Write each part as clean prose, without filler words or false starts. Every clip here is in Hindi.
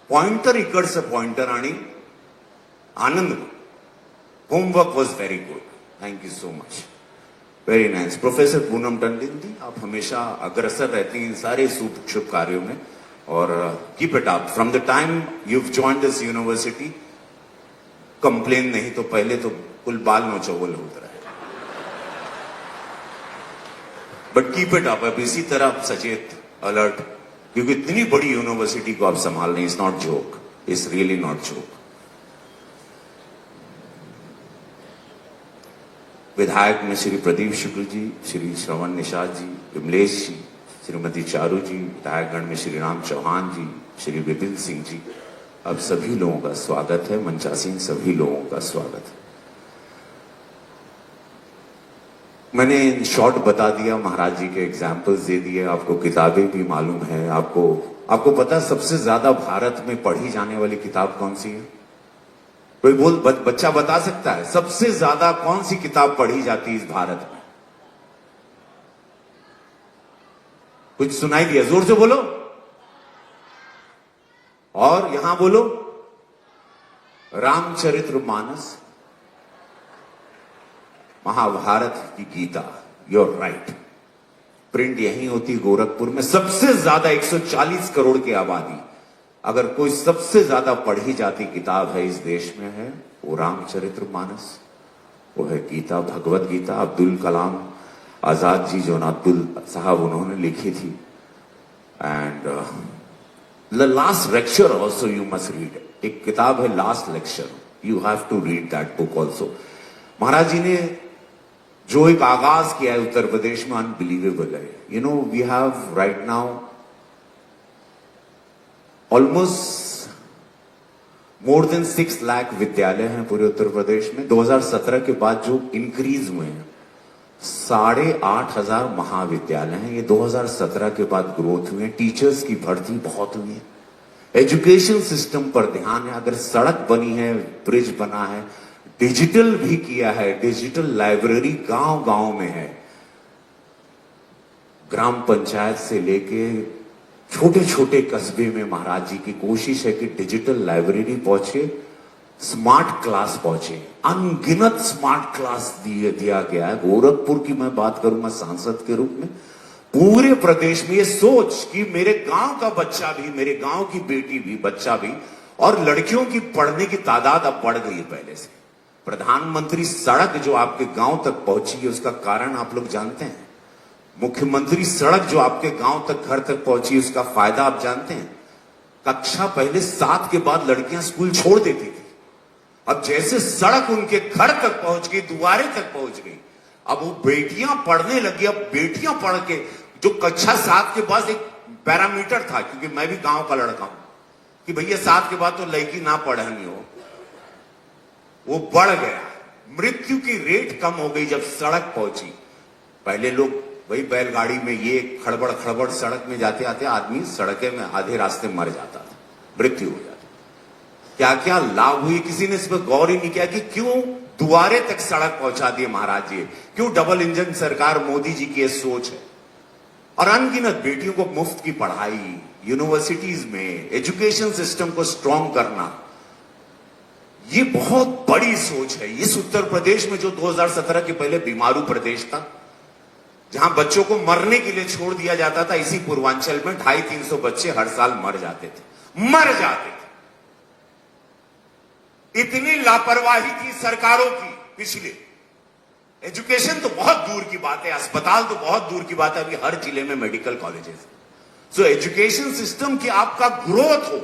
पॉइंटर इकडचं पॉइंटर आणि Anand. Homework was very good, thank you so much, very nice. Professor Poonam Tandon ji, आप हमेशा अग्रसर रहती हैं इन सारे शुभ कार्यों में, और keep it up. From the time you joined this university, complain नहीं तो पहले तो कुल बाल नौचौल होता रहा है, बट कीप इट अप। अब इसी तरह आप सचेत, अलर्ट, क्योंकि इतनी बड़ी यूनिवर्सिटी को आप संभाल रहे हैं, it's not joke, it's really not joke. विधायक में श्री प्रदीप शुक्ल जी, श्री श्रवण निषाद जी, विमलेश जी, श्रीमती चारू जी, विधायकगण में श्री राम चौहान जी, श्री विपिन सिंह जी, अब सभी लोगों का स्वागत है। मंचासीन सभी लोगों का स्वागत है। मैंने शॉर्ट बता दिया, महाराज जी के एग्जाम्पल्स दे दिए, आपको किताबें भी मालूम है। आपको पता है सबसे ज्यादा भारत में पढ़ी जाने वाली किताब कौन सी है? कोई बच्चा बता सकता है सबसे ज्यादा कौन सी किताब पढ़ी जाती है इस भारत में? कुछ सुनाई दिया? जोर से बोलो, और यहां बोलो। रामचरितमानस, महाभारत की गीता, यूर राइट। प्रिंट यहीं होती गोरखपुर में। सबसे ज्यादा 140 करोड़ की आबादी, अगर कोई सबसे ज्यादा पढ़ी जाती किताब है इस देश में है वो रामचरितमानस, वो है गीता, भगवत गीता। अब्दुल कलाम आजाद जी, जो अब्दुल साहब, उन्होंने लिखी थी। And the last lecture also you must read. एक किताब है last lecture, you have to read that book also. महाराज जी ने जो एक आगाज किया है उत्तर प्रदेश में, अनबिलीवेबल है। You know, we have right now almost more than 6 lakh विद्यालय हैं पूरे उत्तर प्रदेश में। 2017 के बाद जो इंक्रीज हुए हैं, 8,500 महाविद्यालय हैं, ये 2017 के बाद ग्रोथ हुए हैं। टीचर्स की भर्ती बहुत हुई है। एजुकेशन सिस्टम पर ध्यान है। अगर सड़क बनी है, ब्रिज बना है, डिजिटल भी किया है, डिजिटल लाइब्रेरी गांव गांव में है। ग्राम पंचायत से लेके छोटे छोटे कस्बे में महाराज जी की कोशिश है कि डिजिटल लाइब्रेरी पहुंचे, स्मार्ट क्लास पहुंचे। अनगिनत स्मार्ट क्लास दिया गया है। गोरखपुर की मैं बात करूंगा सांसद के रूप में, पूरे प्रदेश में ये सोच कि मेरे गांव का बच्चा भी, मेरे गांव की बेटी भी, बच्चा भी, और लड़कियों की पढ़ने की तादाद अब बढ़ गई है पहले से। प्रधानमंत्री सड़क जो आपके गांव तक पहुंची है, उसका कारण आप लोग जानते हैं। मुख्यमंत्री सड़क जो आपके गांव तक, घर तक पहुंची, उसका फायदा आप जानते हैं। कक्षा पहले 7 के बाद लड़कियां स्कूल छोड़ देती थी, अब जैसे सड़क उनके घर तक पहुंच गई, दुआरे तक पहुंच गई, अब वो बेटियां पढ़ने लगी। अब बेटियां पढ़ के, जो कक्षा 7 के बाद एक पैरामीटर था, क्योंकि मैं भी गांव का लड़का हूं, कि भैया 7 के बाद तो लड़की ना पढ़नी हो, वो बढ़ गया। मृत्यु की रेट कम हो गई जब सड़क पहुंची। पहले लोग वही बैलगाड़ी में, ये खड़बड़ खड़बड़ सड़क में जाते आते आदमी सड़के में आधे रास्ते मर जाता था, मृत्यु हो जाती। क्या क्या लाभ हुई, किसी ने इस पर गौर ही नहीं किया कि क्यों दुआरे तक सड़क पहुंचा दिए महाराज जी। क्यों डबल इंजन सरकार, मोदी जी की सोच है। और अनगिनत बेटियों को मुफ्त की पढ़ाई, यूनिवर्सिटीज में एजुकेशन सिस्टम को स्ट्रांग करना, ये बहुत बड़ी सोच है। इस उत्तर प्रदेश में जो 2017 के पहले बीमारू प्रदेश था, जहां बच्चों को मरने के लिए छोड़ दिया जाता था, इसी पूर्वांचल में 250-300 बच्चे हर साल मर जाते थे। इतनी लापरवाही थी सरकारों की पिछले। एजुकेशन तो बहुत दूर की बात है, अस्पताल तो बहुत दूर की बात है, अभी हर जिले में medical colleges. So education system की आपका ग्रोथ हो,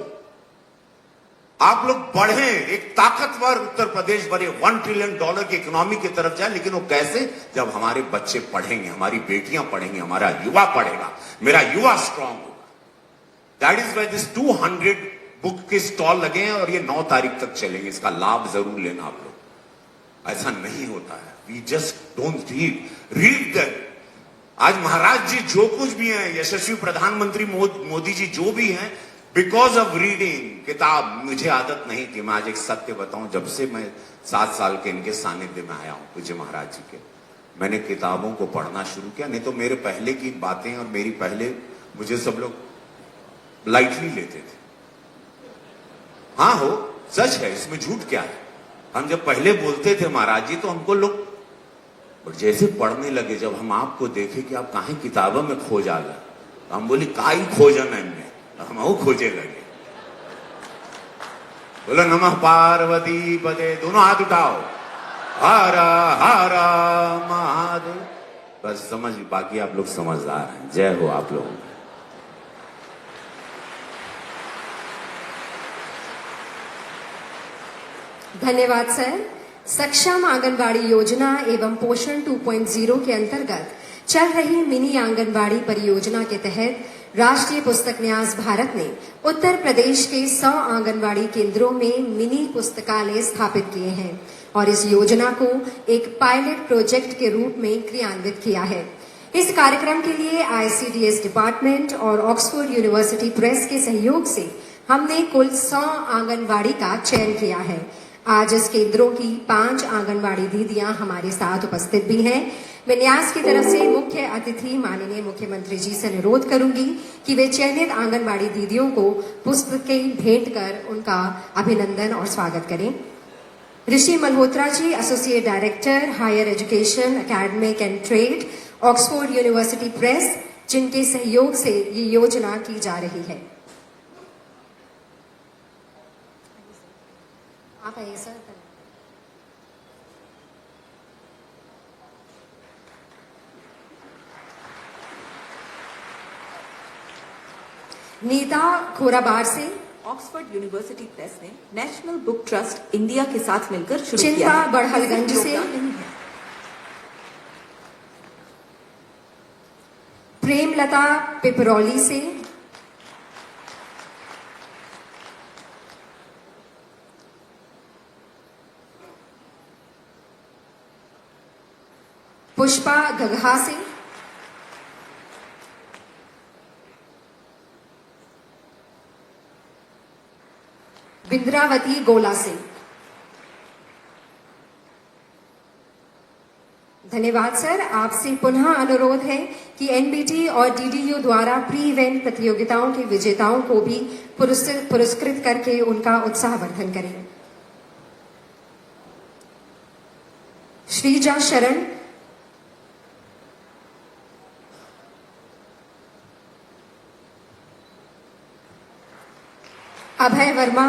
आप लोग बढ़े, एक ताकतवर उत्तर प्रदेश बने, $1 ट्रिलियन की इकोनॉमी की तरफ जाए। लेकिन वो कैसे? जब हमारे बच्चे पढ़ेंगे, हमारी बेटियां पढ़ेंगी, हमारा युवा पढ़ेगा, मेरा युवा स्ट्रांग होगा। That is why this 200 book के स्टॉल लगे हैं और ये 9 तारीख तक चलेंगे। इसका लाभ जरूर लेना आप लोग। ऐसा नहीं होता है, we just don't read that. आज महाराज जी जो कुछ भी हैं, यशस्वी प्रधानमंत्री मोदी जी जो भी हैं, बिकॉज ऑफ रीडिंग किताब। मुझे आदत नहीं थी, मैं आज एक सत्य बताऊं, जब से मैं 7 साल के इनके सानिध्य में आया हूं पूज्य महाराज जी के, मैंने किताबों को पढ़ना शुरू किया। नहीं तो मेरे पहले की बातें और मेरी पहले, मुझे सब लोग लाइटली लेते थे। हाँ हो, सच है, इसमें झूठ क्या है। हम जब पहले बोलते थे महाराज जी तो हमको लोग, और जैसे पढ़ने लगे, जब हम आपको देखे कि आप काहे किताबों में खो जाला, तो हम बोली काई खोजन है में, हम वो खोजे लगे। बोलो नमः पार्वती पते, दोनों हाथ उठाओ, हर हर महादेव। बस समझ, बाकी आप लोग समझदार हैं। जय हो आप लोगों की। धन्यवाद सर। सक्षम आंगनबाड़ी योजना एवं पोषण 2.0 के अंतर्गत चल रही मिनी आंगनबाड़ी परियोजना के तहत राष्ट्रीय पुस्तक न्यास भारत ने उत्तर प्रदेश के 100 आंगनबाड़ी केंद्रों में मिनी पुस्तकालय स्थापित किए हैं और इस योजना को एक पायलट प्रोजेक्ट के रूप में क्रियान्वित किया है। इस कार्यक्रम के लिए ICDS डिपार्टमेंट और ऑक्सफोर्ड यूनिवर्सिटी प्रेस के सहयोग से हमने कुल 100 आंगनबाड़ी का चयन किया है। आज इस केंद्रों की 5 आंगनबाड़ी दीदियां हमारे साथ उपस्थित भी हैं। मैं न्यास की तरफ से मुख्य अतिथि माननीय मुख्यमंत्री जी से अनुरोध करूंगी कि वे चयनित आंगनबाड़ी दीदियों को पुस्तकें भेंट कर उनका अभिनंदन और स्वागत करें। Rishi Malhotra ji, associate director, higher education, academic and trade, Oxford University Press, जिनके सहयोग से ये योजना की जा रही है। आप आइए सर। नीता खोराबार से ऑक्सफोर्ड यूनिवर्सिटी प्रेस ने नेशनल बुक ट्रस्ट इंडिया के साथ मिलकर शुरू किया चिंता है। बड़हलगंज से प्रेमलता पिपरौली से पुष्पा गगहा से बिंद्रावती गोला से। धन्यवाद सर। आपसे पुनः अनुरोध है कि NBT और DDU द्वारा प्री इवेंट प्रतियोगिताओं के विजेताओं को भी पुरस्कृत करके उनका उत्साहवर्धन करें। श्रीजा शरण, अभय वर्मा,